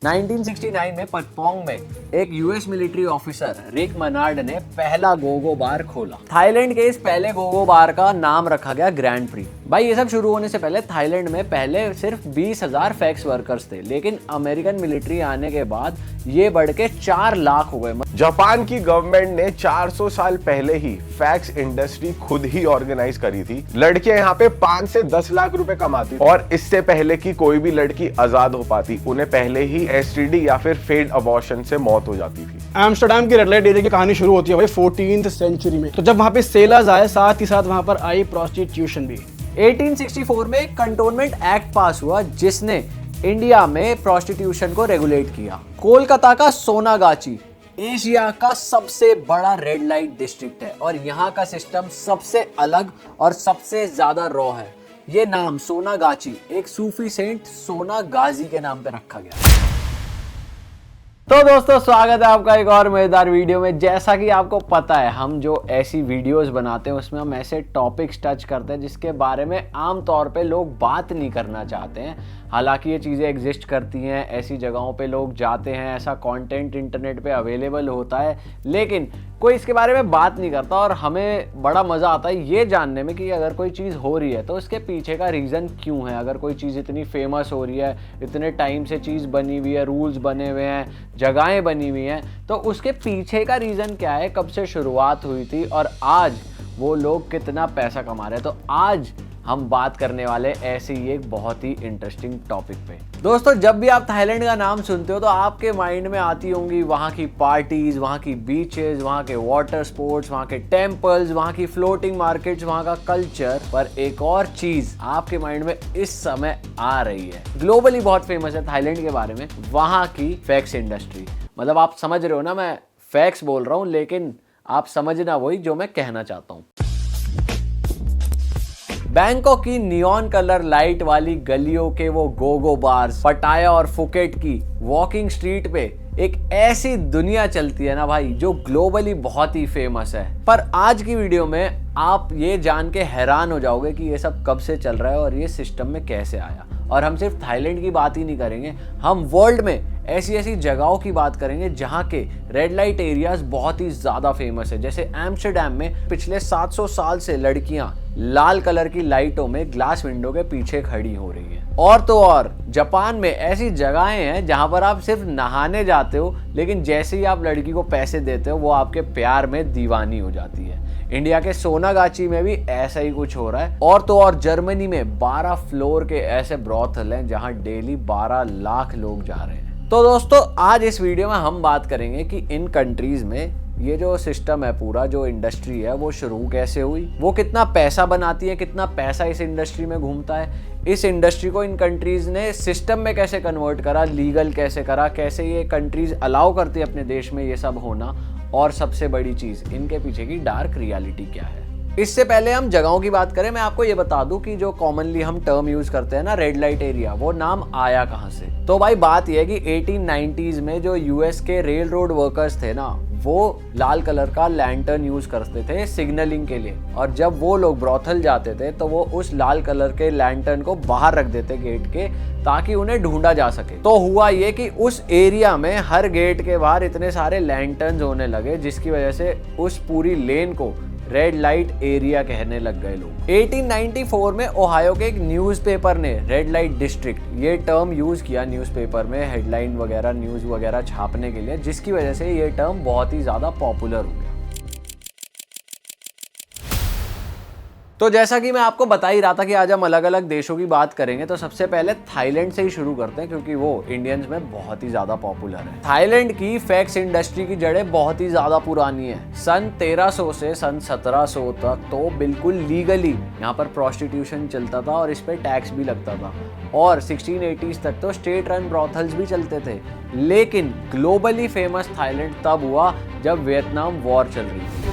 1969 में पटपोंग में एक यूएस मिलिट्री ऑफिसर रिक मनार्ड ने पहला गोगो बार खोला। थाईलैंड के इस पहले गोगो बार का नाम रखा गया ग्रैंड प्री। भाई ये सब शुरू होने से पहले थाईलैंड में पहले सिर्फ 20,000 फैक्स वर्कर्स थे, लेकिन अमेरिकन मिलिट्री आने के बाद ये बढ़ के 4 लाख हो गए। जापान की गवर्नमेंट ने 400 साल पहले ही फैक्स इंडस्ट्री खुद ही ऑर्गेनाइज करी थी। लड़कियां यहाँ पे 5 से 10 लाख रुपए कमाती और इससे पहले कि कोई भी लड़की आजाद हो पाती, उन्हें पहले ही एसटीडी या फिर फेड अबॉर्शन से मौत हो जाती थी। एम्स्टर्डम की रेड लाइट एरिया की कहानी शुरू होती है भाई 14th सेंचुरी में। तो जब वहाँ पे सेलर्स आए, साथ ही साथ वहाँ पर आई प्रोस्टिट्यूशन भी। 1864 में एक कंटोनमेंट एक्ट पास हुआ जिसने इंडिया में प्रोस्टिट्यूशन को रेगुलेट किया। कोलकाता का सोनागाची एशिया का सबसे बड़ा रेड लाइट डिस्ट्रिक्ट है और यहाँ का सिस्टम सबसे अलग और सबसे ज्यादा रॉ है। ये नाम सोनागाची एक सूफी सेंट सोना गाजी के नाम पे रखा गया। तो दोस्तों स्वागत है आपका एक और मजेदार वीडियो में। जैसा कि आपको पता है, हम जो ऐसी वीडियोस बनाते हैं उसमें हम ऐसे टॉपिक्स टच करते हैं जिसके बारे में आम तौर पे लोग बात नहीं करना चाहते हैं। हालांकि ये चीज़ें एग्जिस्ट करती हैं, ऐसी जगहों पे लोग जाते हैं, ऐसा कंटेंट इंटरनेट पे अवेलेबल होता है, लेकिन कोई इसके बारे में बात नहीं करता। और हमें बड़ा मज़ा आता है ये जानने में कि अगर कोई चीज़ हो रही है तो इसके पीछे का रीज़न क्यों है। अगर कोई चीज़ इतनी फेमस हो रही है, इतने टाइम से चीज़ बनी हुई है, रूल्स बने हुए हैं, जगहें बनी हुई हैं, तो उसके पीछे का रीज़न क्या है, कब से शुरुआत हुई थी और आज वो लोग कितना पैसा कमा रहे हैं। तो आज हम बात करने वाले ऐसे ही एक बहुत ही इंटरेस्टिंग टॉपिक पे। दोस्तों जब भी आप थाईलैंड का नाम सुनते हो तो आपके माइंड में आती होंगी वहाँ की पार्टीज, वहाँ की बीचेस, वहाँ के वाटर स्पोर्ट्स, वहाँ के टेम्पल्स, वहाँ की फ्लोटिंग मार्केट्स, वहाँ का कल्चर। पर एक और चीज आपके माइंड में इस समय आ रही है, ग्लोबली बहुत फेमस है थाईलैंड के बारे में, वहाँ की फैक्स इंडस्ट्री। मतलब आप समझ रहे हो ना, मैं फैक्स बोल रहा हूँ लेकिन आप समझना वही जो मैं कहना चाहता हूँ। बैंकॉक की नियॉन कलर लाइट वाली गलियों के वो गोगो बार्स, पटाया और फुकेट की वॉकिंग स्ट्रीट पे एक ऐसी दुनिया चलती है ना भाई, जो ग्लोबली बहुत ही फेमस है। पर आज की वीडियो में आप ये जान के हैरान हो जाओगे कि ये सब कब से चल रहा है और ये सिस्टम में कैसे आया। और हम सिर्फ थाईलैंड की बात ही नहीं करेंगे, हम वर्ल्ड में ऐसी ऐसी जगहों की बात करेंगे जहाँ के रेड लाइट एरियाज बहुत ही ज़्यादा फेमस है। जैसे एम्स्टर्डम में पिछले 700 साल से लड़कियाँ लाल कलर की लाइटों में ग्लास विंडो के पीछे खड़ी हो रही हैं। और तो और जापान में ऐसी जगहें हैं जहाँ पर आप सिर्फ नहाने जाते हो, लेकिन जैसे ही आप लड़की को पैसे देते हो वो आपके प्यार में दीवानी हो जाती है। इंडिया के सोनागाची में भी ऐसा ही कुछ हो रहा है। और तो और जर्मनी में 12 फ्लोर के ऐसे ब्रॉथल हैं जहाँ डेली 12 लाख लोग जा रहे हैं। तो दोस्तों आज इस वीडियो में हम बात करेंगे कि इन कंट्रीज में ये जो सिस्टम है, पूरा जो इंडस्ट्री है, वो शुरू कैसे हुई, वो कितना पैसा बनाती है, कितना पैसा इस इंडस्ट्री में घूमता है, इस इंडस्ट्री को इन कंट्रीज ने सिस्टम में कैसे कन्वर्ट करा, लीगल कैसे करा, कैसे ये कंट्रीज अलाउ करती है अपने देश में ये सब होना, और सबसे बड़ी चीज इनके पीछे की डार्क रियलिटी क्या है। इससे पहले हम जगहों की बात करें, मैं आपको ये बता दूं कि जो कॉमनली हम टर्म यूज करते हैं ना रेड लाइट एरिया, वो नाम आया कहाँ से। तो भाई बात यह है कि 1890s में जो यूएस के रेल रोड वर्कर्स थे ना, वो लाल कलर का लैंटर्न यूज करते थे सिग्नलिंग के लिए। और जब वो लोग ब्रॉथल जाते थे तो वो उस लाल कलर के लैंटर्न को बाहर रख देते गेट के, ताकि उन्हें ढूंढा जा सके। तो हुआ ये कि उस एरिया में हर गेट के बाहर इतने सारे लैंटर्न्स होने लगे, जिसकी वजह से उस पूरी लेन को रेड लाइट एरिया कहने लग गए लोग। 1894 में ओहायो के एक न्यूज़पेपर ने रेड लाइट डिस्ट्रिक्ट ये टर्म यूज किया न्यूज़पेपर में, हेडलाइन वगैरह, न्यूज़ वगैरह छापने के लिए, जिसकी वजह से ये टर्म बहुत ही ज़्यादा पॉपुलर हो गया। तो जैसा कि मैं आपको बता ही रहा था कि आज हम अलग अलग देशों की बात करेंगे, तो सबसे पहले थाईलैंड से ही शुरू करते हैं क्योंकि वो इंडियंस में बहुत ही ज्यादा पॉपुलर है। थाईलैंड की फैक्स इंडस्ट्री की जड़ें बहुत ही ज्यादा पुरानी है। सन 1300 से सन 1700 तक तो बिल्कुल लीगली यहाँ पर प्रोस्टिट्यूशन चलता था और इस पे टैक्स भी लगता था। और 1680s तक तो स्टेट रन ब्रॉथल्स भी चलते थे। लेकिन ग्लोबली फेमस थाईलैंड तब हुआ जब वियतनाम वॉर चल रही थी।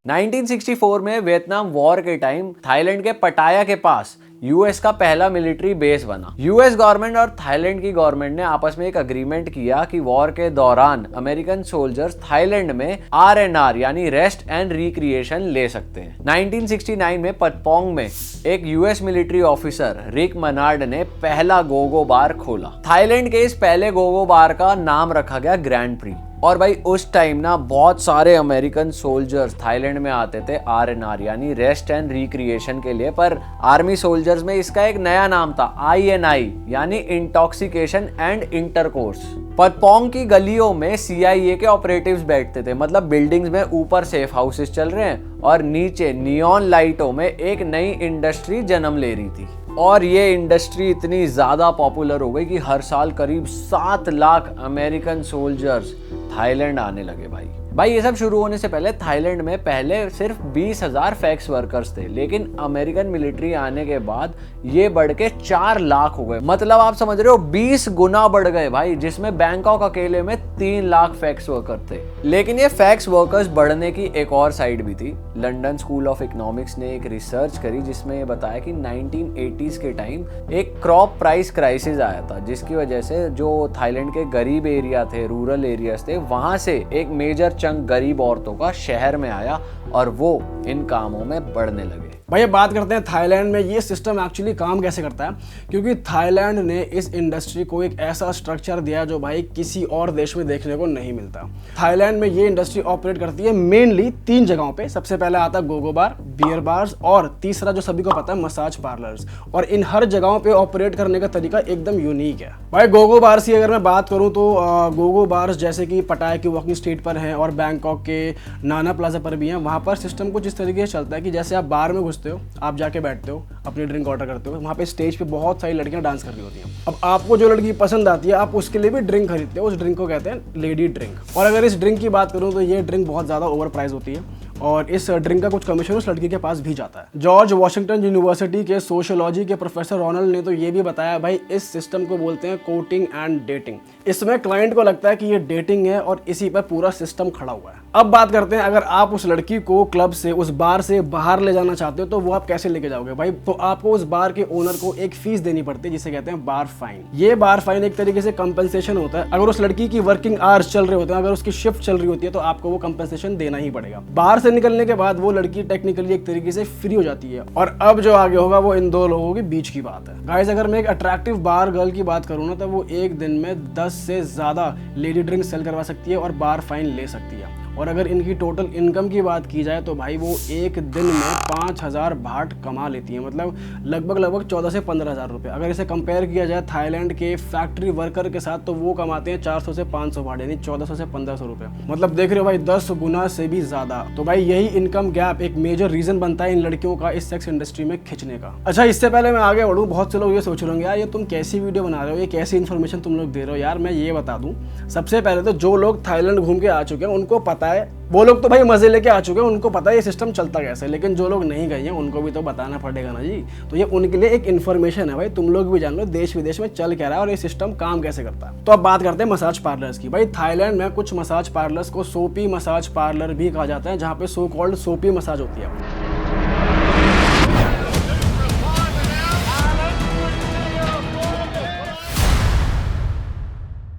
1964 में वियतनाम वॉर के टाइम थाईलैंड के पटाया के पास यूएस का पहला मिलिट्री बेस बना। यूएस गवर्नमेंट और थाईलैंड की गवर्नमेंट ने आपस में एक अग्रीमेंट किया कि वॉर के दौरान अमेरिकन सोल्जर्स थाईलैंड में आरएनआर यानी रेस्ट एंड रिक्रिएशन ले सकते हैं। 1969 में पटपोंग में एक यूएस मिलिट्री ऑफिसर रिक मनार्ड ने पहला गोगो बार खोला। थाईलैंड के इस पहले गोगो बार का नाम रखा गया ग्रैंड प्री। और भाई उस टाइम ना बहुत सारे अमेरिकन सोल्जर्स थाईलैंड में आते थे आरएनआर यानी रेस्ट एंड रिक्रिएशन के लिए, पर आर्मी सोल्जर्स में इसका एक नया नाम था आईएनआई यानी इंटॉक्सिकेशन एंड इंटरकोर्स। पटपोंग की गलियों में सीआईए के ऑपरेटिव्स बैठते थे, मतलब बिल्डिंग्स में ऊपर सेफ हाउसेस चल रहे हैं और नीचे नियॉन लाइटों में एक नई इंडस्ट्री जन्म ले रही थी। और ये इंडस्ट्री इतनी ज़्यादा पॉपुलर हो गई कि हर साल करीब 7 लाख अमेरिकन सोल्जर्स थाईलैंड आने लगे। भाई ये सब शुरू होने से पहले थाईलैंड में पहले सिर्फ 20,000 फैक्स वर्कर्स थे, लेकिन अमेरिकन मिलिट्री आने के बाद ये बढ़ के 4 लाख हो गए। मतलब आप समझ रहे हो 20 गुना बढ़ गए भाई, जिसमें बैंकॉक अकेले में 3 लाख फैक्स वर्कर थे। लेकिन ये फैक्स वर्कर्स बढ़ने की एक और साइड भी थी। लंदन स्कूल ऑफ इकोनॉमिक्स ने एक रिसर्च करी जिसमें ये बताया कि 1980s के टाइम एक क्रॉप प्राइस क्राइसिस आया था, जिसकी वजह से जो थाईलैंड के गरीब एरिया थे, रूरल एरियाज थे, वहां से एक मेजर चंक गरीब औरतों का शहर में आया और वो इन कामों में बढ़ने लगे। भाई अब बात करते हैं थाईलैंड में ये सिस्टम एक्चुअली काम कैसे करता है, क्योंकि थाईलैंड ने इस इंडस्ट्री को एक ऐसा स्ट्रक्चर दिया जो भाई किसी और देश में देखने को नहीं मिलता। थाईलैंड में ये इंडस्ट्री ऑपरेट करती है मेनली 3 जगहों पे। सबसे पहले आता है गोगो बार, बियर बार्स और तीसरा जो सभी को पता है मसाज पार्लर्स। और इन हर जगहों पे ऑपरेट करने का तरीका एकदम यूनिक है। भाई गोगो बार्स की अगर मैं बात करूँ तो गोगो बार्स जैसे कि पटाया की वॉकिंग स्ट्रीट पर हैं और बैंकॉक के नाना प्लाजा पर भी हैं। वहाँ पर सिस्टम कुछ इस तरीके से चलता है कि जैसे आप बार में घुसते हो, आप जाके बैठते हो, अपनी ड्रिंक ऑर्डर करते हो, वहाँ पे स्टेज पे बहुत सारी लड़कियां डांस कर रही होती हैं। अब आपको जो लड़की पसंद आती है आप उसके लिए भी ड्रिंक खरीदते हो। उस ड्रिंक को कहते हैं लेडी ड्रिंक। और अगर इस ड्रिंक की बात करूँ तो ये ड्रिंक बहुत ज़्यादा ओवर प्राइस होती है और इस ड्रिंक का कुछ कमीशन उस लड़की के पास भी जाता है। जॉर्ज वॉशिंगटन यूनिवर्सिटी के सोशियोलॉजी के प्रोफेसर रोनाल्ड ने तो ये भी बताया भाई इस सिस्टम को बोलते हैं कोर्टिंग एंड डेटिंग। इसमें क्लाइंट को लगता है कि ये डेटिंग है और इसी पर पूरा सिस्टम खड़ा हुआ है। अब बात करते हैं अगर आप उस लड़की को क्लब से, उस बार से बाहर ले जाना चाहते हो तो वो आप कैसे लेके जाओगे भाई। तो आपको उस बार के ओनर को एक फीस देनी पड़ती है जिसे कहते हैं बार फाइन। ये बार फाइन एक तरीके से कंपनसेशन होता है। अगर उस लड़की की वर्किंग आवर्स चल रहे होते हैं, अगर उसकी शिफ्ट चल रही होती है तो आपको वो कंपनसेशन देना ही पड़ेगा। बाहर से निकलने के बाद वो लड़की टेक्निकली एक तरीके से फ्री हो जाती है। और अब जो आगे होगा वो इन 2 लोगों के बीच की बात है। गाइस अगर मैं एक अट्रैक्टिव बार गर्ल की बात करूँ ना तो वो एक दिन में 10 से ज्यादा लेडी ड्रिंक सेल करवा सकती है और बार फाइन ले सकती है। और अगर इनकी टोटल इनकम की बात की जाए तो भाई वो एक दिन में 5,000 बाट कमा लेती है, मतलब लगभग 14 से 15,000 रुपये। अगर इसे कंपेयर किया जाए थाईलैंड के फैक्ट्री वर्कर के साथ तो वो कमाते हैं 400 से 500 बाट, यानी 1400 से 1500 रुपये। मतलब देख रहे हो भाई 10 गुना से भी ज़्यादा। तो भाई यही इनकम गैप एक मेजर रीज़न बनता है इन लड़कियों का इस सेक्स इंडस्ट्री में खिंचने का। अच्छा इससे पहले मैं आगे बढ़ूँ, बहुत से लोग ये सोच रहे होंगे यार ये तुम कैसी वीडियो बना रहे हो, ये कैसी इन्फॉर्मेशन तुम लोग दे रहे हो। यार मैं ये बता दूँ, सबसे पहले तो जो लोग थाईलैंड घूम के आ चुके हैं उनको पता है, वो लोग तो भाई मजे लेके आ चुके हैं, उनको पता है ये सिस्टम चलता कैसे है। लेकिन जो लोग नहीं गए हैं उनको भी तो बताना पड़ेगा ना जी। तो ये उनके लिए एक इन्फॉर्मेशन है भाई, तुम लोग भी जान लो देश विदेश में चल क्या रहा है और ये सिस्टम काम कैसे करता है। तो अब बात करते हैं मसाज पार्लर्स की। भाई थाईलैंड में कुछ मसाज पार्लर्स को सोपी मसाज पार्लर भी कहा जाता है, जहाँ पे सो कॉल्ड सोपी मसाज होती है।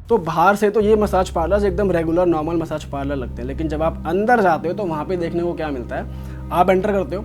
तो बाहर से तो ये मसाज पार्लर्स एकदम रेगुलर नॉर्मल मसाज पार्लर लगते हैं, लेकिन जब आप अंदर जाते हो तो वहाँ पे देखने को क्या मिलता है। आप एंटर करते हो,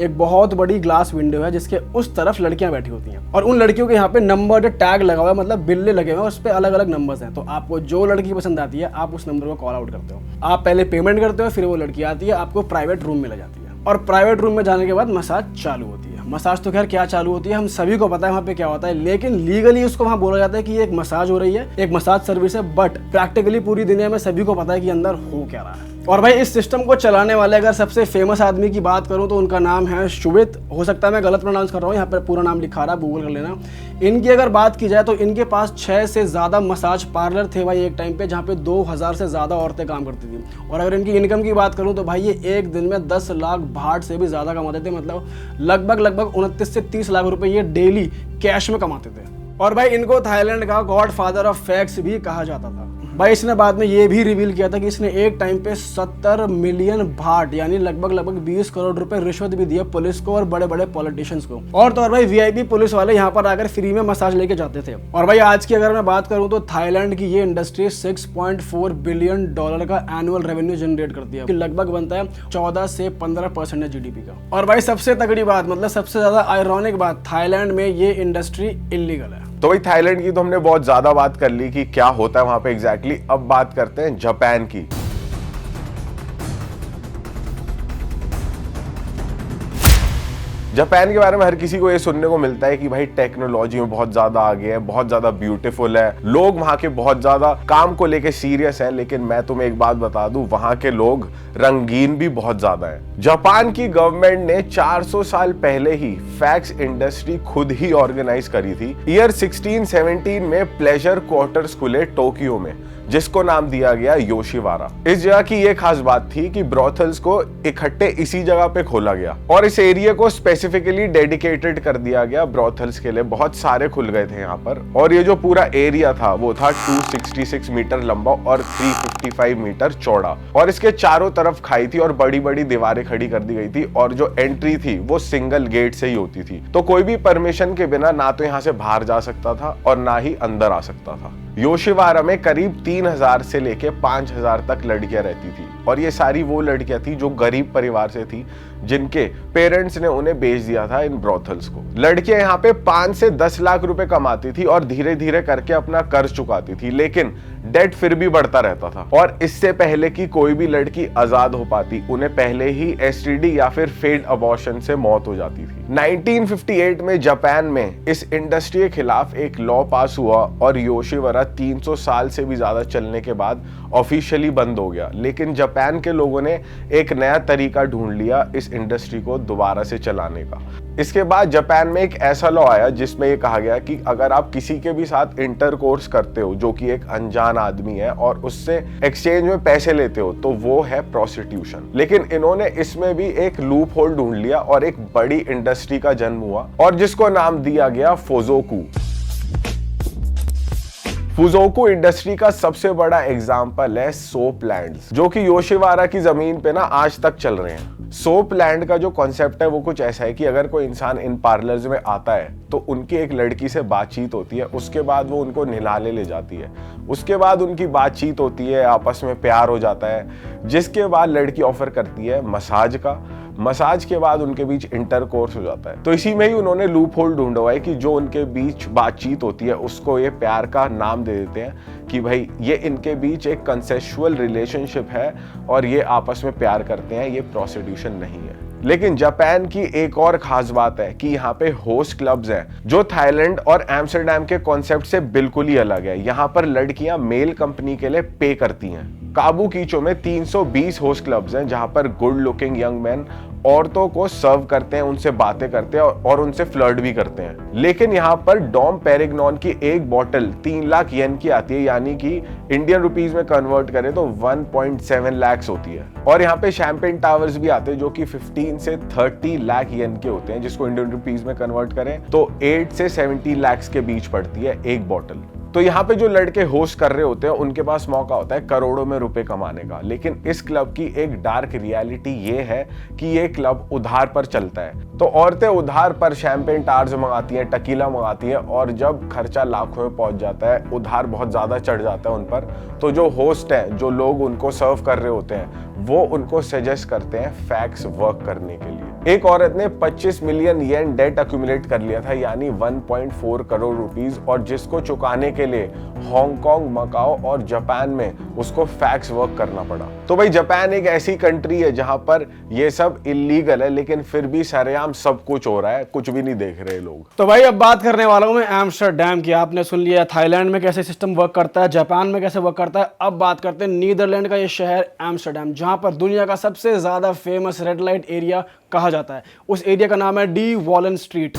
एक बहुत बड़ी ग्लास विंडो है जिसके उस तरफ लड़कियां बैठी होती हैं और उन लड़कियों के यहाँ पे नंबर टैग लगा हुआ है, मतलब बिल्ले लगे हुए हैं, उस पर अलग अलग नंबर्स हैं। तो आपको जो लड़की पसंद आती है आप उस नंबर को कॉल आउट करते हो। आप पहले पेमेंट करते हो, फिर वो लड़की आती है, आपको प्राइवेट रूम में ले जाती है और प्राइवेट रूम में जाने के बाद मसाज चालू होती है। मसाज तो खैर क्या चालू होती है हम सभी को पता है वहाँ पे क्या होता है, लेकिन लीगली उसको वहाँ बोला जाता है कि ये एक मसाज हो रही है, एक मसाज सर्विस है, बट प्रैक्टिकली पूरी दुनिया में सभी को पता है कि अंदर हो क्या रहा है। और भाई इस सिस्टम को चलाने वाले अगर सबसे फेमस आदमी की बात करूं तो उनका नाम है शुवित। हो सकता है मैं गलत प्रोनाउंस कर रहा हूँ, यहाँ पर पूरा नाम लिखा रहा, गूगल कर लेना। इनकी अगर बात की जाए तो इनके पास 6 से ज़्यादा मसाज पार्लर थे भाई एक टाइम पे, जहाँ पे 2000 से ज़्यादा औरतें काम करती थी। और अगर इनकी इनकम की बात करूँ तो भाई ये एक दिन में 10 लाख बाट से भी ज़्यादा कमाते थे, मतलब लगभग 29 से 30 लाख रुपए ये डेली कैश में कमाते थे। और भाई इनको थाईलैंड का गॉड फादर ऑफ फैक्स भी कहा जाता था। भाई इसने बाद में ये भी रिवील किया था कि इसने एक टाइम पे 70 मिलियन भाट यानी लगभग 20 करोड़ रुपए रिश्वत भी दिया पुलिस को और बड़े बड़े पॉलिटिशियंस को। और तो और भाई वीआईपी पुलिस वाले यहाँ पर आकर फ्री में मसाज लेके जाते थे। और भाई आज की अगर मैं बात करूँ तो थाईलैंड की ये इंडस्ट्री 6.4 बिलियन डॉलर का एनुअल रेवेन्यू जनरेट करती है, लगभग बनता है 14 से 15% जीडीपी का। और भाई सबसे तगड़ी बात, मतलब सबसे ज्यादा आयरॉनिक बात, थाईलैंड में ये इंडस्ट्री इलीगल है। तो भाई थाईलैंड की तो हमने बहुत ज्यादा बात कर ली कि क्या होता है वहां पे एग्जैक्टली। अब बात करते हैं जापान की। जापान के बारे में हर किसी को ये सुनने को मिलता है कि भाई टेक्नोलॉजी में बहुत ज्यादा आगे है, बहुत ज्यादा ब्यूटीफुल है, लोग वहां के बहुत ज्यादा काम को लेके सीरियस है। लेकिन मैं तुम्हें एक बात बता दूं, वहां के लोग रंगीन भी बहुत ज्यादा है। जापान की गवर्नमेंट ने 400 साल पहले ही फैक्स इंडस्ट्री खुद ही ऑर्गेनाइज करी थी। ईयर 1617 में प्लेजर क्वार्टर्स खुले टोक्यो में, जिसको नाम दिया गया योशिवारा। इस जगह की ये खास बात थी कि ब्रॉथल्स को इकट्ठे इसी जगह पे खोला गया और इस एरिया को स्पेसिफिकली डेडिकेटेड कर दिया गया ब्रॉथल्स के लिए। बहुत सारे खुल गए थे यहाँ पर और ये जो पूरा एरिया था वो था 266 मीटर लंबा और 355 मीटर चौड़ा और इसके चारों तरफ खाई थी और बड़ी बड़ी दीवारें खड़ी कर दी गई थी और जो एंट्री थी वो सिंगल गेट से ही होती थी। तो कोई भी परमिशन के बिना ना तो यहाँ से बाहर जा सकता था और ना ही अंदर आ सकता था। योशिवारा में करीब 3000 से लेके 5000 तक लड़कियां रहती थी और ये सारी वो लड़कियां थी जो गरीब परिवार से थी, जिनके पेरेंट्स ने उन्हें बेच दिया था इन ब्रॉथल्स को। लड़कियां यहाँ पे 5 से 10 लाख रुपए कमाती थी और धीरे धीरे करके अपना कर्ज चुकाती थी, लेकिन डेट फिर भी बढ़ता रहता था। और इससे पहले कि कोई भी लड़की आजाद हो पाती, उन्हें पहले ही एसटीडी या फिर फेड अबॉर्शन से मौत हो जाती थी। 1958 में जापान में इस इंडस्ट्री के खिलाफ एक लॉ पास हुआ और योशिवारा 300 साल से भी ज्यादा चलने के बाद ऑफिशियली बंद हो गया। लेकिन जापान के लोगों ने एक नया तरीका ढूंढ लिया इस इंडस्ट्री को दोबारा से चलाने का। इसके बाद जापान में एक ऐसा लॉ आया जिसमें ये कहा गया कि अगर आप किसी के भी साथ इंटरकोर्स करते हो जो कि एक अनजान आदमी है और उससे एक्सचेंज में पैसे लेते हो तो वो है प्रोस्टिट्यूशन। लेकिन इन्होंने इसमें भी एक लूप होल ढूंढ लिया और एक बड़ी इंडस्ट्री का जन्म हुआ और जिसको नाम दिया गया फोजोकू। फुजोकू इंडस्ट्री का सबसे बड़ा एग्जाम्पल है सोप लैंड्स, जो कि योशिवारा की जमीन पे ना आज तक चल रहे हैं। सोप लैंड का जो कॉन्सेप्ट है वो कुछ ऐसा है कि अगर कोई इंसान इन पार्लर्स में आता है तो उनकी एक लड़की से बातचीत होती है, उसके बाद वो उनको नहलाने ले जाती है, उसके बाद उनकी बातचीत होती है, आपस में प्यार हो जाता है, जिसके बाद लड़की ऑफर करती है मसाज का। मसाज के बाद उनके बीच इंटरकोर्स हो जाता है। तो इसी में ही उन्होंने लूप होल ढूंढा हुआ है कि जो उनके बीच बातचीत होती है उसको ये प्यार का नाम दे देते हैं कि भाई ये इनके बीच एक कंसेशुअल रिलेशनशिप है और ये आपस में प्यार करते हैं, ये प्रोस्टिट्यूशन नहीं है। लेकिन जापान की एक और खास बात है कि यहाँ पे होस्ट क्लब्स हैं जो थाईलैंड और एम्स्टर्डम के कॉन्सेप्ट से बिल्कुल ही अलग है। यहाँ पर लड़कियां मेल कंपनी के लिए पे करती हैं। काबुकीचो में 320 होस्ट क्लब्स हैं जहां पर गुड लुकिंग यंग मैन औरतों को सर्व करते हैं, उनसे बातें करते हैं और उनसे फ्लर्ट भी करते हैं। लेकिन यहाँ पर डॉम पेरिग्नॉन की एक बॉटल 3 लाख येन की आती है, यानी कि इंडियन रुपीज में कन्वर्ट करें तो 1.7 लाख होती है। और यहाँ पे शैंपेन टावर्स भी आते हैं जो कि 15 से 30 लाख येन के होते हैं, जिसको इंडियन रुपीज में कन्वर्ट करें तो 8 से 70 लाख के बीच पड़ती है एक बॉटल। तो यहाँ पे जो लड़के होस्ट कर रहे होते हैं उनके पास मौका होता है करोड़ों में रुपए कमाने का। लेकिन इस क्लब की एक डार्क रियलिटी ये है कि ये क्लब उधार पर चलता है। तो औरतें उधार पर शैंपेन टार्स मंगाती हैं, टकीला मंगाती हैं और जब खर्चा लाखों में पहुंच जाता है, उधार बहुत ज्यादा चढ़ जाता है उन पर, तो जो होस्ट हैं, जो लोग उनको सर्व कर रहे होते हैं, वो उनको सजेस्ट करते हैं फैक्स वर्क करने के लिए। एक औरत ने 25 मिलियन येन डेट अक्यूमुलेट कर लिया था, यानी 1.4 करोड़ रुपीस, और जिसको चुकाने के लिए हांगकांग, मकाओ और जापान में उसको फैक्स वर्क करना पड़ा। तो भाई जापान एक ऐसी कंट्री है जहां पर ये सब इलीगल है, लेकिन फिर भी सरेआम सब कुछ हो रहा है, कुछ भी नहीं देख रहे लोग। तो भाई अब बात करने वाला हूं मैं एम्स्टर्डम की। आपने सुन लिया थाईलैंड में कैसे सिस्टम वर्क करता है, जापान में कैसे वर्क करता है। अब बात करते हैं नीदरलैंड का ये शहर एम्स्टर्डम, जहां पर दुनिया का सबसे ज्यादा फेमस रेड लाइट एरिया कहा जाता है। उस एरिया का नाम है डी वॉलन स्ट्रीट।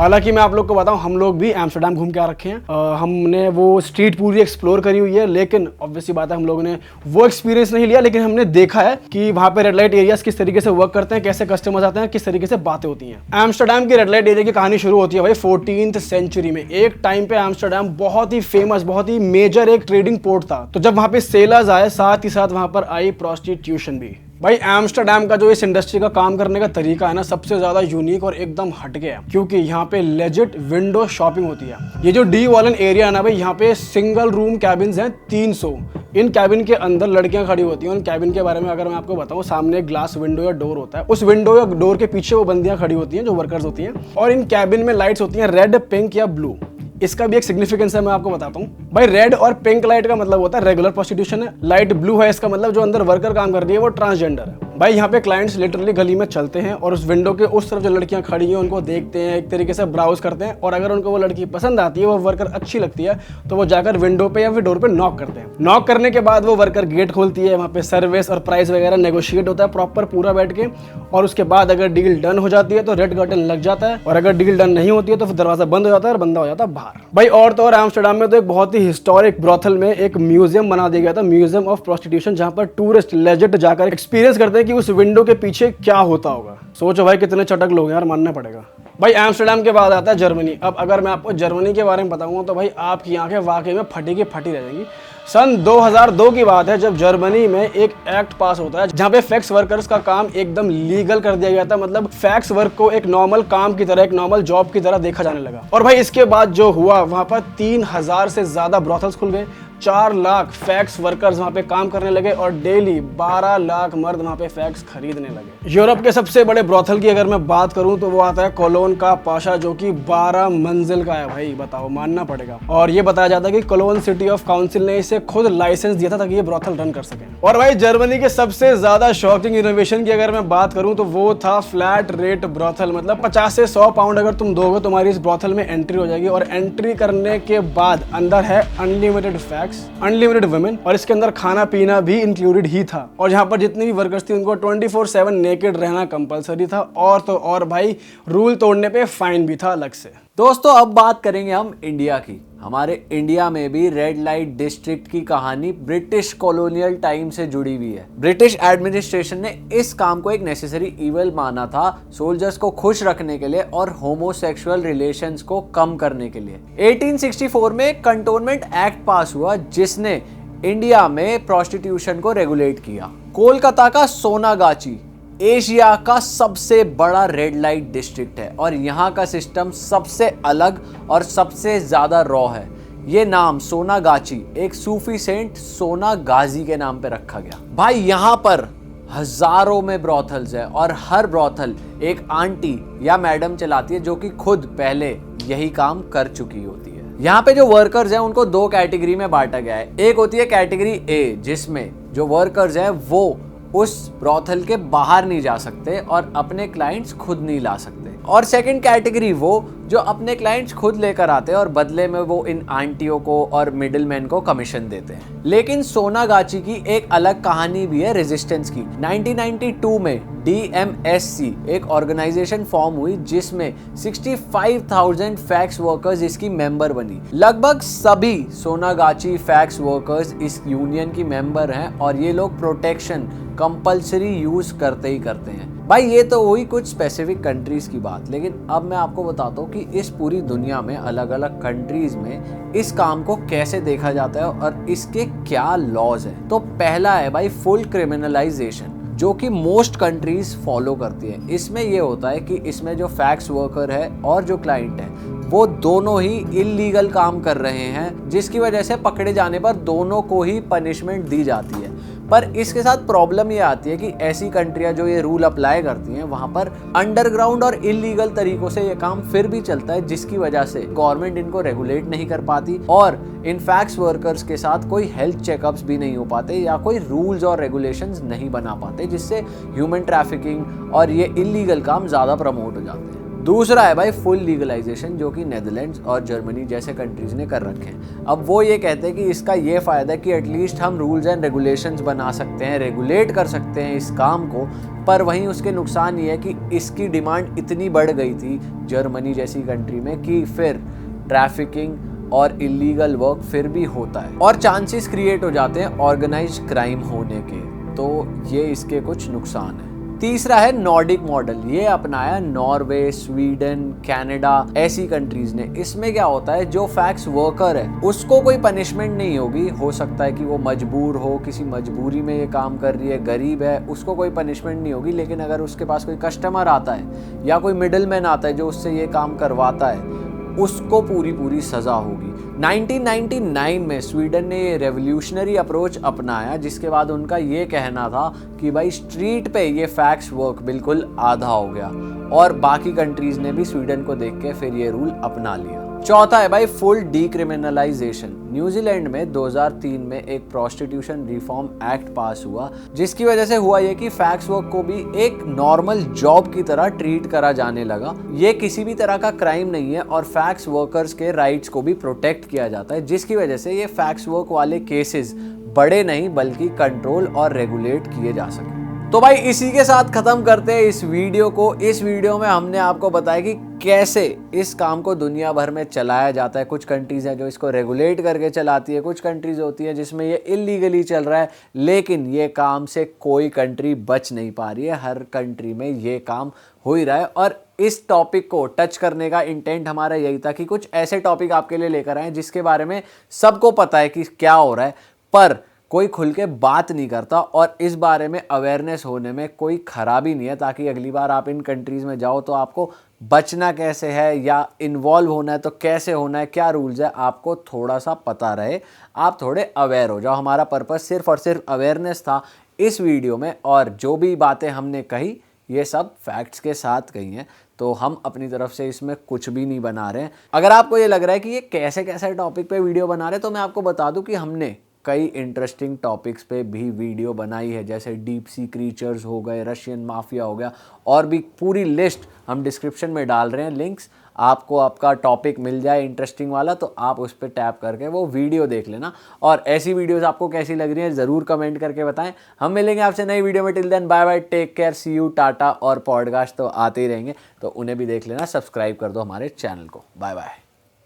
हालांकि मैं आप लोग को बताऊं, हम लोग भी एम्स्टर्डम घूम के आ रखे हैं। हमने वो स्ट्रीट पूरी एक्सप्लोर करी हुई है, लेकिन ऑब्वियसली बात है हम लोगों ने वो एक्सपीरियंस नहीं लिया, लेकिन हमने देखा है कि वहाँ पे रेड लाइट एरियाज किस तरीके से वर्क करते हैं, कैसे कस्टमर्स आते हैं, किस तरीके से बातें होती हैं। एम्स्टर्डम की रेड लाइट एरिया की कहानी शुरू होती है भाई 14th सेंचुरी में। एक टाइम पे एम्स्टर्डम बहुत ही फेमस, बहुत ही मेजर एक ट्रेडिंग पोर्ट था। तो जब वहाँ पे सेलर्स आए, साथ ही साथ वहाँ पर आई प्रोस्टिट्यूशन भी। भाई एम्स्टर्डम का जो इस इंडस्ट्री का काम करने का तरीका है ना, सबसे ज्यादा यूनिक और एकदम हटके है, क्योंकि यहाँ पे लेजिट विंडो शॉपिंग होती है। ये जो डी वॉलन एरिया है ना भाई, यहाँ पे सिंगल रूम कैबिन्स हैं 300। इन कैबिन के अंदर लड़कियां खड़ी होती हैं। उन कैबिन के बारे में अगर मैं आपको बताऊं, सामने एक ग्लास विंडो या डोर होता है, उस विंडो या डोर के पीछे वो बंदियां खड़ी होती हैं जो वर्कर्स होती हैं, और इन कैबिन में लाइट्स होती हैं रेड, पिंक या ब्लू। इसका भी एक सिग्निफिकेंस है, मैं आपको बताता हूँ भाई। रेड और पिंक लाइट का मतलब होता है रेगुलर प्रोस्टिट्यूशन है, लाइट ब्लू है इसका मतलब जो अंदर वर्कर काम कर रही है वो ट्रांसजेंडर है। भाई यहाँ पे क्लाइंट्स लिटरली गली में चलते हैं और उस विंडो के उस तरफ जो लड़कियां खड़ी हैं उनको देखते हैं, एक तरीके से ब्राउज करते हैं, और अगर उनको वो लड़की पसंद आती है, वो वर्कर अच्छी लगती है, तो वो जाकर विंडो पे या फिर डोर पे नॉक करते हैं। नॉक करने के बाद वो वर्कर गेट खोलती है, वहाँ पे सर्विस और प्राइस वगैरह नेगोशिएट होता है प्रॉपर पूरा बैठ के, और उसके बाद अगर डील डन हो जाती है तो रेड कर्टन लग जाता है, और अगर डील डन नहीं होती है तो फिर दरवाजा बंद हो जाता है और बंदा हो जाता है बाहर। भाई और तो और एम्स्टर्डम में तो एक बहुत ही हिस्टोरिक ब्रोथल में एक म्यूजियम बना दिया गया था, म्यूजियम ऑफ प्रोस्टिट्यूशन, जहाँ पर टूरिस्ट लेजिट जाकर एक्सपीरियंस करते हैं कि उस विंडो के पीछे क्या होता होगा। सोचो भाई कितने चटक लोग हैं यार, मानना पड़ेगा। भाई एम्स्टर्डम के बाद आता है जर्मनी। अब अगर मैं आपको जर्मनी के बारे में बताऊंगा तो भाई आपकी आंखें वाकई में फटी की फटी रह जाएंगी। सन 2002 की बात है जब जर्मनी में एक एक्ट पास होता है जहां पे फैक्स वर्कर्स का काम एकदम लीगल कर दिया गया था। मतलब फैक्स वर्क को एक नॉर्मल काम की तरह, एक नॉर्मल जॉब की तरह देखा जाने लगा। और भाई इसके बाद जो हुआ, वहां पर 3000 से ज्यादा ब्रोथल्स खुल गए, 4 लाख फैक्स वर्कर्स वहां पे काम करने लगे, और डेली 12 लाख मर्द वहां पे फैक्स खरीदने लगे। यूरोप के सबसे बड़े ब्रोथल की अगर मैं बात करूं तो वो आता है कोलोन का पाशा, जो कि 12 मंजिल का है। भाई बताओ, मानना पड़ेगा। और ये बताया जाता है कि कोलोन सिटी ऑफ काउंसिल ने इसे खुद लाइसेंस दिया था ताकि ये ब्रोथल रन कर सके। और भाई जर्मनी के सबसे ज्यादा शॉकिंग इनोवेशन की अगर मैं बात करूं तो वो था फ्लैट रेट ब्रोथल। मतलब 50 से 100 पाउंड अगर तुम दोगे, तुम्हारी इस ब्रोथल में एंट्री हो जाएगी, और एंट्री करने के बाद अंदर है अनलिमिटेड फैक्स, अनलिमिटेड वुमेन, और इसके अंदर खाना पीना भी इंक्लूडेड ही था। और यहाँ पर जितनी भी वर्कर्स थी उनको 24/7 नेकेड रहना कंपलसरी था, और तो और भाई रूल तोड़ने पे फाइन भी था अलग से। दोस्तों अब बात करेंगे हम इंडिया की। हमारे इंडिया में भी रेड लाइट डिस्ट्रिक्ट की कहानी ब्रिटिश कॉलोनियल टाइम से जुड़ी हुई है। ब्रिटिश एडमिनिस्ट्रेशन ने इस काम को एक नेसेसरी इवल माना था, सोल्जर्स को खुश रखने के लिए और होमोसेक्सुअल रिलेशंस को कम करने के लिए। 1864 में कंटोनमेंट एक्ट पास हुआ जिसने इंडिया में प्रोस्टिट्यूशन को रेगुलेट किया। कोलकाता का सोनागाची एशिया का सबसे बड़ा रेड लाइट डिस्ट्रिक्ट है, और यहाँ का सिस्टम सबसे अलग और सबसे ज्यादा रॉ है। ये नाम सोनागाची एक सूफी सेंट सोना गाजी के नाम पे रखा गया। भाई यहाँ पर हजारों में ब्रोथल्स है, और हर ब्रोथल एक आंटी या मैडम चलाती है जो कि खुद पहले यही काम कर चुकी होती है। यहाँ पे जो वर्कर्स हैं उनको 2 कैटेगरी में बांटा गया है। एक होती है कैटेगरी ए, जिसमें जो वर्कर्स हैं वो उस ब्रोथल के बाहर नहीं जा सकते और अपने क्लाइंट्स खुद नहीं ला सकते। और सेकंड कैटेगरी वो जो अपने क्लाइंट्स खुद लेकर आते हैं और बदले में वो इन आंटियों को और मिडिलमैन को कमीशन देते हैं। लेकिन सोनागाची की एक अलग कहानी भी है रेजिस्टेंस की। 1992 में DMSC एक ऑर्गेनाइजेशन फॉर्म हुई जिसमें 65,000 फैक्स वर्कर्स इसकी मेंबर बनी। लगभग सभी सोनागाची फैक्स वर्कर्स इस यूनियन की मेंबर हैं, और ये लोग प्रोटेक्शन कंपलसरी यूज करते ही करते हैं। भाई ये तो हुई कुछ स्पेसिफिक कंट्रीज की बात, लेकिन अब मैं आपको बताता हूँ कि इस पूरी दुनिया में अलग अलग कंट्रीज में इस काम को कैसे देखा जाता है और इसके क्या लॉज हैं। तो पहला है भाई फुल क्रिमिनलाइजेशन, जो कि मोस्ट कंट्रीज फॉलो करती है। इसमें ये होता है कि इसमें जो फैक्स वर्कर है और जो क्लाइंट है वो दोनों ही इल्लीगल काम कर रहे हैं, जिसकी वजह से पकड़े जाने पर दोनों को ही पनिशमेंट दी जाती है। पर इसके साथ प्रॉब्लम ये आती है कि ऐसी कंट्रियां जो ये रूल अप्लाई करती हैं वहां पर अंडरग्राउंड और इलीगल तरीकों से ये काम फिर भी चलता है, जिसकी वजह से गवर्नमेंट इनको रेगुलेट नहीं कर पाती और इन फैक्स वर्कर्स के साथ कोई हेल्थ चेकअप्स भी नहीं हो पाते या कोई रूल्स और रेगुलेशंस नहीं बना पाते, जिससे ह्यूमन ट्रैफिकिंग और ये इलीगल काम ज़्यादा प्रमोट हो जाते हैं। दूसरा है भाई फुल लीगलाइजेशन, जो कि नेदरलैंड्स और जर्मनी जैसे कंट्रीज ने कर रखे हैं। अब वो ये कहते हैं कि इसका ये फ़ायदा है कि एटलीस्ट हम रूल्स एंड रेगुलेशंस बना सकते हैं, रेगुलेट कर सकते हैं इस काम को। पर वहीं उसके नुकसान ये है कि इसकी डिमांड इतनी बढ़ गई थी जर्मनी जैसी कंट्री में कि फिर ट्रैफिकिंग और इलीगल वर्क फिर भी होता है और चांसेस क्रिएट हो जाते हैं ऑर्गेनाइज्ड क्राइम होने के। तो ये इसके कुछ नुकसान हैं। तीसरा है नॉर्डिक मॉडल। ये अपनाया नॉर्वे, स्वीडन, कनाडा ऐसी कंट्रीज ने। इसमें क्या होता है, जो फैक्स वर्कर है उसको कोई पनिशमेंट नहीं होगी। हो सकता है कि वो मजबूर हो, किसी मजबूरी में ये काम कर रही है, गरीब है, उसको कोई पनिशमेंट नहीं होगी। लेकिन अगर उसके पास कोई कस्टमर आता है या कोई मिडिल मैन आता है जो उससे ये काम करवाता है, उसको पूरी सजा होगी। 1999 में स्वीडन ने ये रेवोल्यूशनरी अप्रोच अपनाया, जिसके बाद उनका ये कहना था कि भाई स्ट्रीट पे ये फैक्स वर्क बिल्कुल आधा हो गया और बाकी कंट्रीज ने भी स्वीडन को देख के फिर ये रूल अपना लिया। चौथा है भाई फुल डीक्रिमिनलाइजेशन। न्यूजीलैंड में 2003 में एक प्रोस्टिट्यूशन रिफॉर्म एक्ट पास हुआ, जिसकी वजह से हुआ ये कि फैक्स वर्क को भी एक नॉर्मल जॉब की तरह ट्रीट करा जाने लगा। ये किसी भी तरह का क्राइम नहीं है और फैक्स वर्कर्स के राइट्स को भी प्रोटेक्ट किया जाता है, जिसकी वजह से ये फैक्स वर्क वाले केसेस बड़े नहीं बल्कि कंट्रोल और रेगुलेट किए जा सके। तो भाई इसी के साथ खत्म करते हैं इस वीडियो को। इस वीडियो में हमने आपको बताया कि कैसे इस काम को दुनिया भर में चलाया जाता है। कुछ कंट्रीज हैं जो इसको रेगुलेट करके चलाती है, कुछ कंट्रीज होती हैं जिसमें ये इलीगली चल रहा है, लेकिन ये काम से कोई कंट्री बच नहीं पा रही है। हर कंट्री में ये काम हो ही रहा है और इस टॉपिक को टच करने का इंटेंट हमारा यही था कि कुछ ऐसे टॉपिक आपके लिए लेकर आए जिसके बारे में सबको पता है कि क्या हो रहा है, पर कोई खुल के बात नहीं करता और इस बारे में अवेयरनेस होने में कोई खराबी नहीं है, ताकि अगली बार आप इन कंट्रीज़ में जाओ तो आपको बचना कैसे है या इन्वॉल्व होना है तो कैसे होना है, क्या रूल्स है, आपको थोड़ा सा पता रहे, आप थोड़े अवेयर हो जाओ। हमारा पर्पस सिर्फ और सिर्फ अवेयरनेस था इस वीडियो में, और जो भी बातें हमने कही ये सब फैक्ट्स के साथ कही हैं, तो हम अपनी तरफ से इसमें कुछ भी नहीं बना रहे हैं। अगर आपको ये लग रहा है कि ये कैसे कैसे टॉपिक पे वीडियो बना रहे हैं, तो मैं आपको बता दूं कि हमने कई इंटरेस्टिंग टॉपिक्स पे भी वीडियो बनाई है, जैसे डीप सी क्रीचर्स हो गए, रशियन माफिया हो गया, और भी पूरी लिस्ट हम डिस्क्रिप्शन में डाल रहे हैं लिंक्स। आपको आपका टॉपिक मिल जाए इंटरेस्टिंग वाला तो आप उस पर टैप करके वो वीडियो देख लेना। और ऐसी वीडियोस आपको कैसी लग रही हैं ज़रूर कमेंट करके बताएं। हम मिलेंगे आपसे नई वीडियो में। Till then bye bye, take care, see you, ta-ta. और पॉडकास्ट तो आते ही रहेंगे तो उन्हें भी देख लेना, सब्सक्राइब कर दो हमारे चैनल को। Bye bye.